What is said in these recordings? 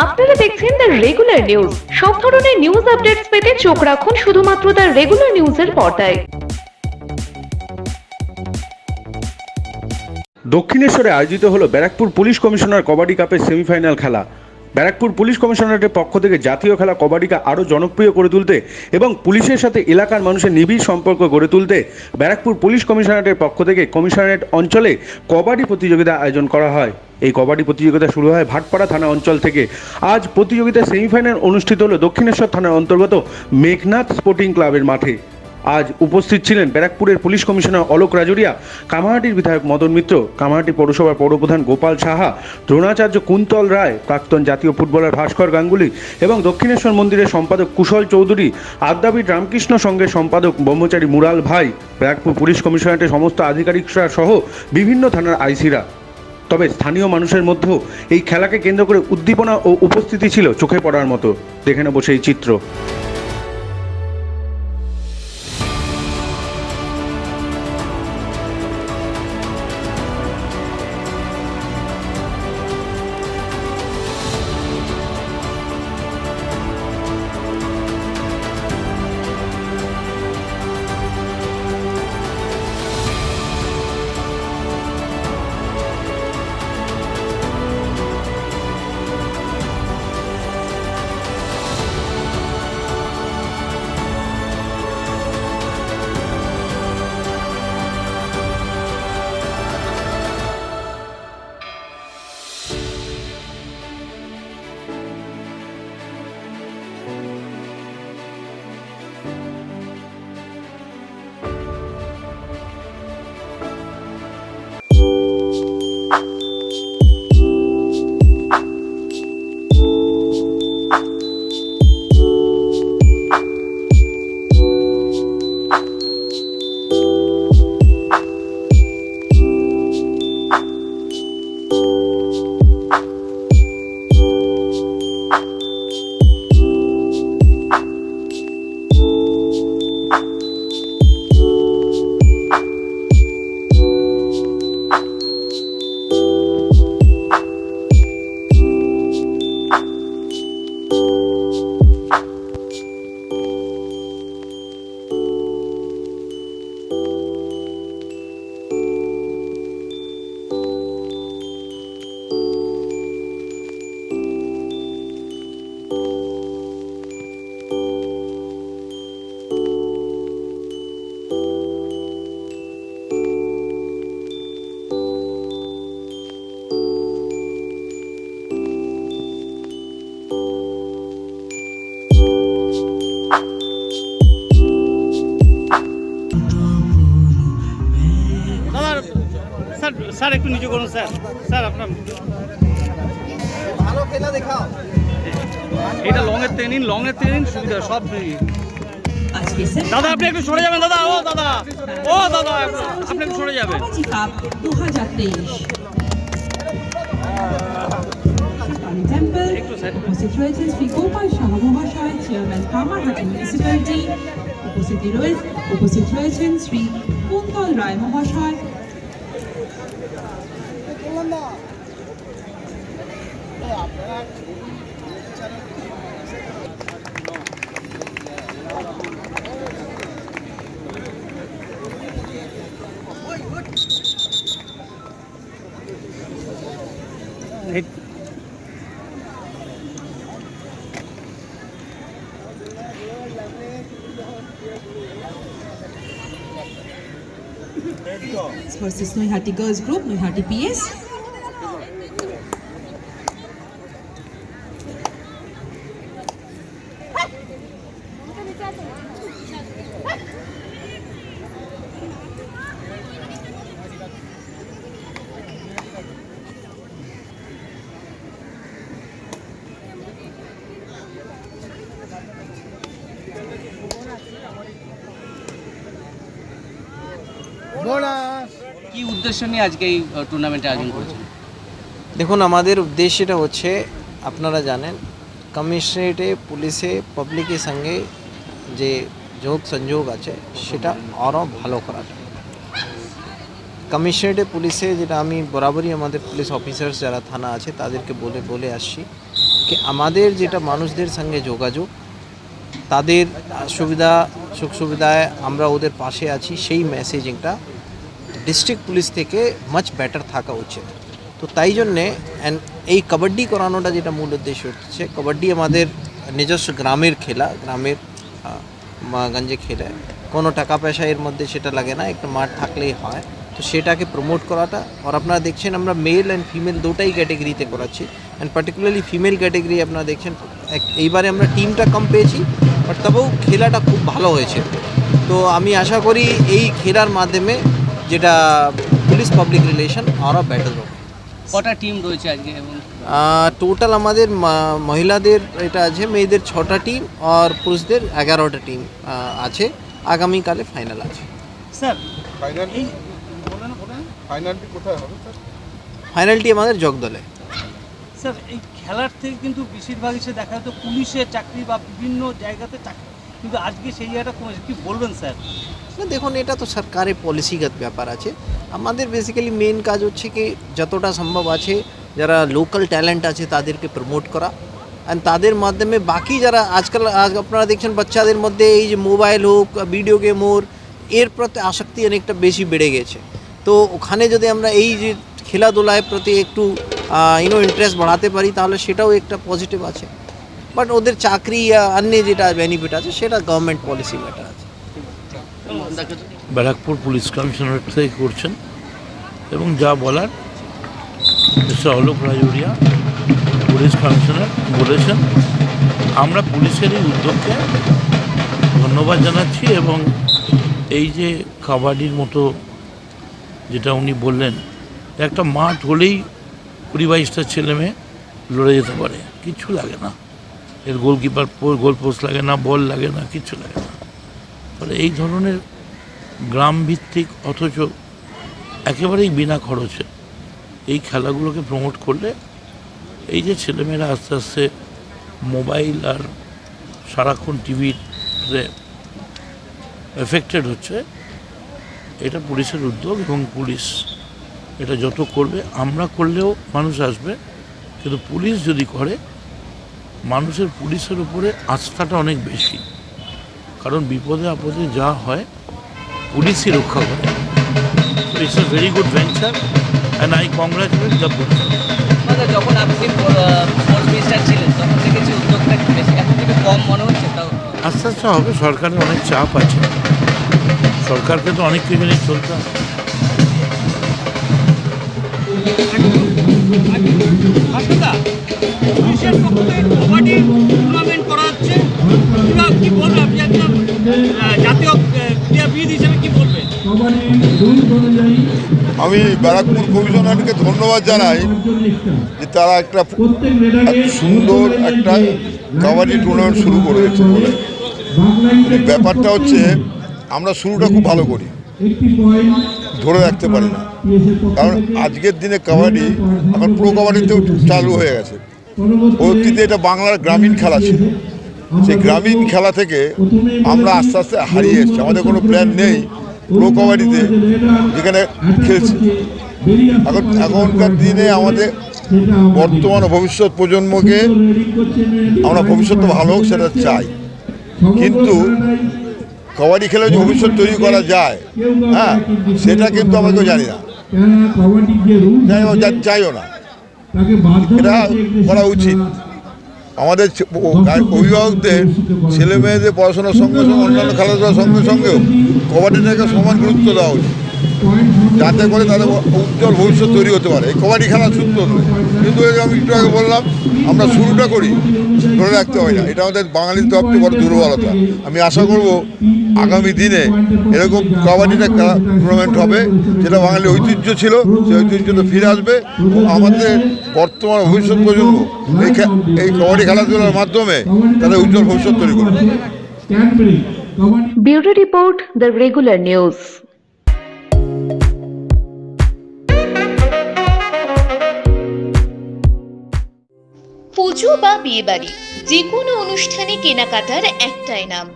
আপনারা দেখছেন the regular news. সব ধরনের নিউজ আপডেটস পেতে চোখ রাখুন শুধুমাত্র দ্য রেগুলার নিউজের পর্দায়। দক্ষিণেশ্বরে আয়োজিত হলো ব্যারাকপুর পুলিশ কমিশনার কবাডি কাপের সেমিফাইনাল খেলা। ব্যারাকপুর পুলিশ কমিশনারেটের পক্ষ থেকে জাতীয় খেলা কবাডিকে আরও জনপ্রিয় করে তুলতে এবং পুলিশের সাথে এলাকার মানুষের নিবিড় সম্পর্ক গড়ে তুলতে ব্যারাকপুর পুলিশ কমিশনারেটের পক্ষ থেকে কমিশনারেট অঞ্চলে কবাডি প্রতিযোগিতা আয়োজন করা হয়। এই কবাডি প্রতিযোগিতা শুরু হয় ভাটপাড়া থানা অঞ্চল থেকে। আজ প্রতিযোগিতার সেমিফাইনাল অনুষ্ঠিত হলো দক্ষিণেশ্বর থানার অন্তর্গত মেঘনাথ স্পোর্টিং ক্লাবের মাঠে। আজ উপস্থিত ছিলেন ব্যারাকপুরের পুলিশ কমিশনার অলোক রাজুরিয়া, কামাহাটির বিধায়ক মদন মিত্র, কামাহাটি পৌরসভার পৌরপ্রধান গোপাল সাহা, দ্রোণাচার্য কুন্তল রায়, প্রাক্তন জাতীয় ফুটবলার ভাস্কর গাঙ্গুলি এবং দক্ষিণেশ্বর মন্দিরের সম্পাদক কুশল চৌধুরী, আদ্যাপীঠ রামকৃষ্ণ সংঘের সম্পাদক ব্রহ্মচারী মুরাল ভাই, ব্যারাকপুর পুলিশ কমিশনারেটের সমস্ত আধিকারিকরা সহ বিভিন্ন থানার আইসিরা। তবে স্থানীয় মানুষের মধ্যেও এই খেলাকে কেন্দ্র করে উদ্দীপনা ও উপস্থিতি ছিল চোখে পড়ার মতো। দেখে নেব সেই চিত্র। স্যার একটু নিচে করুন স্যার। স্যার আপনার ভালো খেলা দেখাও। এটা লংয়ের ট্রেনিং সুবিধা সব ফ্রি। দাদা আপনি একটু সরে যাবেন দাদা। ও দাদা আপনি একটু সরে যাবেন। 2023 উপস্থিত রয়েছেন শ্রী গোপাল সাহা মহাশয়, চেয়ারম্যান কামারহাটি মিউনিসিপ্যালিটি। উপস্থিত রয়েছেন শ্রী কুন্তল রায় মহাশয়। Versus Noihati Girls Group, Noihati PS. কি উদ্দেশ্য নিয়ে আজকে এই টুর্নামেন্টে আয়োজন করেছেন? দেখুন, আমাদের উদ্দেশ্যটা হচ্ছে, আপনারা জানেন কমিশনারেটে পুলিশে পাবলিকের সঙ্গে যে যোগ সংযোগ আছে সেটা আরও ভালো করা যায়। কমিশনারেটে পুলিশে যেটা আমি বরাবরই আমাদের পুলিশ অফিসার্স যারা থানা আছে তাদেরকে বলে আসছি কি আমাদের যেটা মানুষদের সঙ্গে যোগাযোগ, তাদের সুবিধা সুখ সুবিধায় আমরা ওদের পাশে আছি, সেই মেসেজিংটা ডিস্ট্রিক্ট পুলিশ থেকে মাচ বেটার থাকা উচিত। তো তাই জন্যে এই কবাড্ডি করানোটা যেটা মূল উদ্দেশ্য হচ্ছে, কবাড্ডি আমাদের নিজস্ব গ্রামের খেলা, গ্রামের গঞ্জে খেলে কোনো টাকা পয়সা এর মধ্যে সেটা লাগে না, একটা মাঠ থাকলেই হয়। তো সেটাকে প্রমোট করাটা, আর আপনারা দেখছেন আমরা মেল অ্যান্ড ফিমেল দুটাই ক্যাটেগরিতে করাচ্ছি, অ্যান্ড পার্টিকুলারলি ফিমেল ক্যাটেগরি আপনারা দেখছেন এইবারে আমরা টিমটা কম পেয়েছি, বাট তবেও খেলাটা খুব ভালো হয়েছে। তো আমি আশা করি এই খেলার মাধ্যমে যেটা পুলিশ পাবলিক রিলেশন আরও বেটার হবে। কটা টিম রয়েছে আজকে? এবং টোটাল আমাদের মহিলাদের এটা আছে, মেয়েদের 6টা টিম আর পুরুষদের 11টা টিম আছে। আগামীকালে ফাইনাল আছে। স্যার ফাইনালটি আমাদের জগদলে। স্যার এই খেলার থেকে কিন্তু বেশিরভাগ এসে দেখা যেত পুলিশের চাকরি বা বিভিন্ন জায়গাতে চাকরি, কিন্তু আজকে সেই জায়গাটা কমেছে, কি বলবেন স্যার? না দেখুন, এটা তো সরকারের পলিসিগত ব্যাপার আছে। আমাদের বেসিক্যালি মেন কাজ হচ্ছে কি যতটা সম্ভব আছে যারা লোকাল ট্যালেন্ট আছে তাদেরকে প্রমোট করা, অ্যান্ড তাদের মাধ্যমে বাকি যারা আজকাল আপনারা দেখছেন বাচ্চাদের মধ্যে এই যে মোবাইল হোক, ভিডিও গেম হোক, এর প্রতি আসক্তি অনেকটা বেশি বেড়ে গেছে। তো ওখানে যদি আমরা এই যে খেলাধুলায় প্রতি একটু ইন্টারেস্ট বাড়াতে পারি তাহলে সেটাও একটা পজিটিভ আছে। বাট ওদের চাকরি অন্য যেটা বেনিফিট আছে সেটা গভর্নমেন্ট পলিসি ম্যাটার আছে। ব্যারাকপুর পুলিশ কমিশনারেট থেকে করছেন এবং যা বলার মিস্টার অলোক রাজৌরিয়া পুলিশ কমিশনার বলেছেন। আমরা পুলিশের এই উদ্যোগকে ধন্যবাদ জানাচ্ছি এবং এই যে কাবাডির মতো যেটা উনি বললেন, একটা মাঠ হলেই 20-22টা ছেলে মেয়ে লড়ে যেতে পারে, কিচ্ছু লাগে না, এর গোলকিপার গোল পোস্ট লাগে না, বল লাগে না, কিচ্ছু লাগে না। ফলে এই ধরনের গ্রামভিত্তিক অথচ একেবারেই বিনা খরচে এই খেলাগুলোকে প্রমোট করলে এই যে ছেলেমেয়েরা আস্তে আস্তে মোবাইল আর সারাক্ষণ টিভিতে এফেক্টেড হচ্ছে, এটা পুলিশের উদ্যোগ এবং পুলিশ এটা যত করবে, আমরা করলেও মানুষ আসবে, কিন্তু পুলিশ যদি করে মানুষের পুলিশের উপরে আস্থাটা অনেক বেশি, কারণ বিপদে আপদে যা হয় পুলিশই রক্ষা করে। It's a very good venture and I congratulate the police. যখন আপনি স্পোর্টস মিনিস্টার ছিলেন তখন দেখেছি উদ্যোগটা বেশি, এখন থেকে কম মনে হচ্ছে। তাও আস্তে আস্তে হবে, সরকারের অনেক চাপ আছে, সরকারকে তো অনেক কিছু নিয়ে চলতে হবে। পুলিশের পক্ষ থেকে কবাডি টুর্নামেন্ট করা হচ্ছে, কি বলবেন আপনি একজন জাতীয় ক্রীড়াবিদ হিসেবে, কি বলবেন? আমি ব্যারাকপুর কমিশনারকে ধন্যবাদ জানাই যে তারা একটা সুন্দর একটা কাবাডি টুর্নামেন্ট শুরু করেছে বলে। ব্যাপারটা হচ্ছে আমরা শুরুটা খুব ভালো করি, ধরে রাখতে পারি না, কারণ আজকের দিনে কাবাডি এখন প্রো কাবাডিতেও চালু হয়ে গেছে। অতীতে এটা বাংলার গ্রামীণ খেলা ছিল, সেই গ্রামীণ খেলা থেকে আমরা আস্তে আস্তে হারিয়ে এসেছি। আমাদের কোনো প্ল্যান নেই প্রো কাবাডিতে যেখানে খেলছি। এখনকার দিনে আমাদের বর্তমান ভবিষ্যৎ প্রজন্মকে আমরা ভবিষ্যৎ ভালো হোক সেটা চাই, কিন্তু কাবাডি খেলে যে ভবিষ্যৎ তৈরি করা যায়, হ্যাঁ, সেটা কিন্তু আমরা কেউ জানি না, চাইও না। এটা করা উচিত। আমাদের অভিভাবকদের ছেলে মেয়েদের পড়াশোনার সঙ্গে সঙ্গে অন্যান্য খেলাধুলার সঙ্গে সঙ্গেও কবাডিটাকে সমান গুরুত্ব দেওয়া উচিত, যাতে করে তাদের উজ্জ্বল ভবিষ্যৎ তৈরি হতে পারে। এই কবাডি খেলার সূত্র ধরে, কিন্তু আমি একটু আগে বললাম আমরা শুরুটা করি, ধরে রাখতে হয় না। এটা আমাদের বাঙালির সবচেয়ে বড় দুর্বলতা। আমি আশা করব আগামী দিনে এরকম কাবাডিটা টুর্নামেন্ট হবে, যেটা বাঙালির ঐতিহ্য ছিল, সেই ঐতিহ্যটা ফিরে আসবে এবং আমাদের বর্তমান ভবিষ্যৎ প্রজন্ম এই কাবাডি খেলাধুলার মাধ্যমে তাদের উজ্জ্বল ভবিষ্যৎ তৈরি করবে। Bureau report, the regular news. পুজো বা বিয়েবাড়ি যে কোনো অনুষ্ঠানে কেনাকাটার একটাই নাম,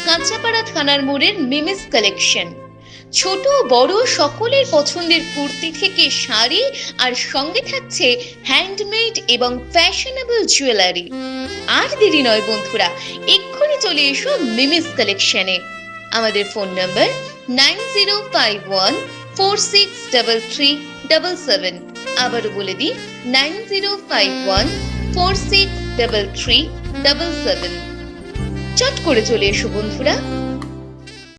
কাঁচাপাড়া থানার মোড়ের মিমিস কালেকশন। ছোট বড় সকলের পছন্দের কুর্তি থেকে শাড়ি, আর সঙ্গে থাকছে হ্যান্ডমেড এবং ফ্যাশনেবল জুয়েলারি। আর দেরি নয় বন্ধুরা, এক্ষুনি চলে এসো মিমিস কালেকশনে। আমাদের ফোন নাম্বার 9051463377। আবারও বলে দিই 9051463377। চট করে চলে এসো বন্ধুরা।